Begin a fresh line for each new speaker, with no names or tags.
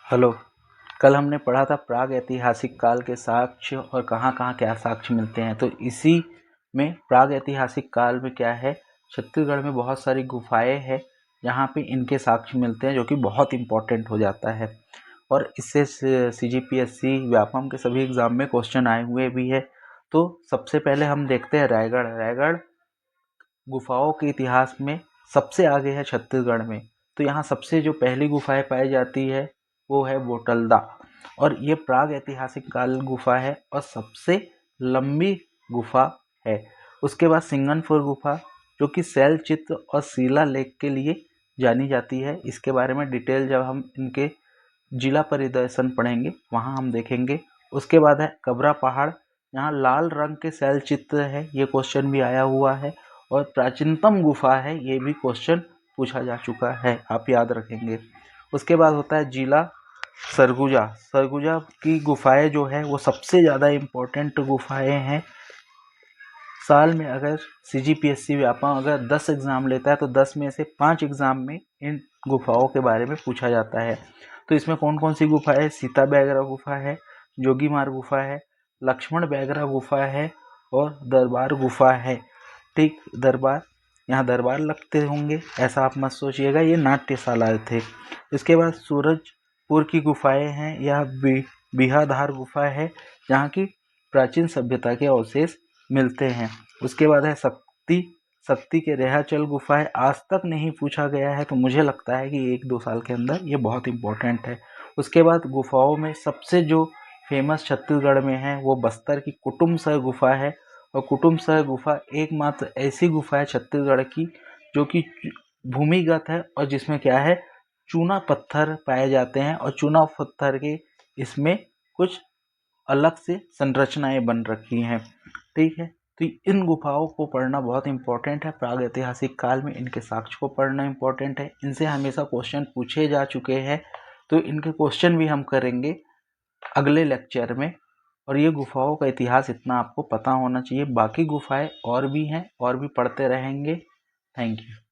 Hello. कल हमने पढ़ा था प्राग ऐतिहासिक काल के साक्ष्य और कहाँ कहाँ क्या साक्ष्य मिलते हैं। तो इसी में प्राग ऐतिहासिक काल में क्या है, छत्तीसगढ़ में बहुत सारी गुफाएं हैं जहाँ पे इनके साक्ष्य मिलते हैं, जो कि बहुत इम्पोर्टेंट हो जाता है। और इससे CGPSC व्यापम के सभी एग्जाम में क्वेश्चन आए हुए भी है। तो सबसे पहले हम देखते हैं रायगढ़ गुफाओं के इतिहास में सबसे आगे है छत्तीसगढ़ में। तो यहाँ सबसे जो पहली गुफाएं पाई जाती है वो है बोटलदा, और ये प्राग ऐतिहासिक काल गुफा है और सबसे लंबी गुफा है। उसके बाद सिंगनपुर गुफा, जो कि शैल चित्र और शिला लेख के लिए जानी जाती है। इसके बारे में डिटेल जब हम इनके जिला परिदर्शन पढ़ेंगे वहाँ हम देखेंगे। उसके बाद है कबरा पहाड़, यहाँ लाल रंग के शैल चित्र है, ये क्वेश्चन भी आया हुआ है। और प्राचीनतम गुफा है, ये भी क्वेश्चन पूछा जा चुका है, आप याद रखेंगे। उसके बाद होता है जिला सरगुजा की गुफाएं जो है वो सबसे ज़्यादा इम्पोर्टेंट गुफाएं हैं। साल में अगर CGPSC व्यापम अगर 10 एग्ज़ाम लेता है तो 10 में से 5 एग्ज़ाम में इन गुफाओं के बारे में पूछा जाता है। तो इसमें कौन कौन सी गुफा है? सीता बैगरा गुफा है, जोगीमार गुफा है, लक्ष्मण बैगरा गुफा है और दरबार गुफा है। ठीक, दरबार, यहाँ दरबार लगते होंगे ऐसा आप मत सोचिएगा, ये नाट्यशाला थे। इसके बाद सूरजपुर की गुफाएं हैं, यह बिहाधार गुफा है जहाँ की प्राचीन सभ्यता के अवशेष मिलते हैं। उसके बाद है शक्ति के रेहाचल गुफा है, आज तक नहीं पूछा गया है, तो मुझे लगता है कि 1-2 साल के अंदर ये बहुत इम्पोर्टेंट है। उसके बाद गुफाओं में सबसे जो फेमस छत्तीसगढ़ में है वो बस्तर की कुटुम्बसर गुफा है। और कुटुम्बसर गुफा एकमात्र ऐसी गुफा है छत्तीसगढ़ की जो कि भूमिगत है और जिसमें क्या है, चूना पत्थर पाए जाते हैं और चूना पत्थर के इसमें कुछ अलग से संरचनाएं बन रखी हैं। ठीक है, तो इन गुफाओं को पढ़ना बहुत इंपॉर्टेंट है। प्राग ऐतिहासिक काल में इनके साक्ष्य को पढ़ना इंपॉर्टेंट है, इनसे हमेशा क्वेश्चन पूछे जा चुके हैं। तो इनके क्वेश्चन भी हम करेंगे अगले लेक्चर में। और ये गुफाओं का इतिहास इतना आपको पता होना चाहिए। बाकी गुफाएं और भी हैं और भी पढ़ते रहेंगे। Thank you.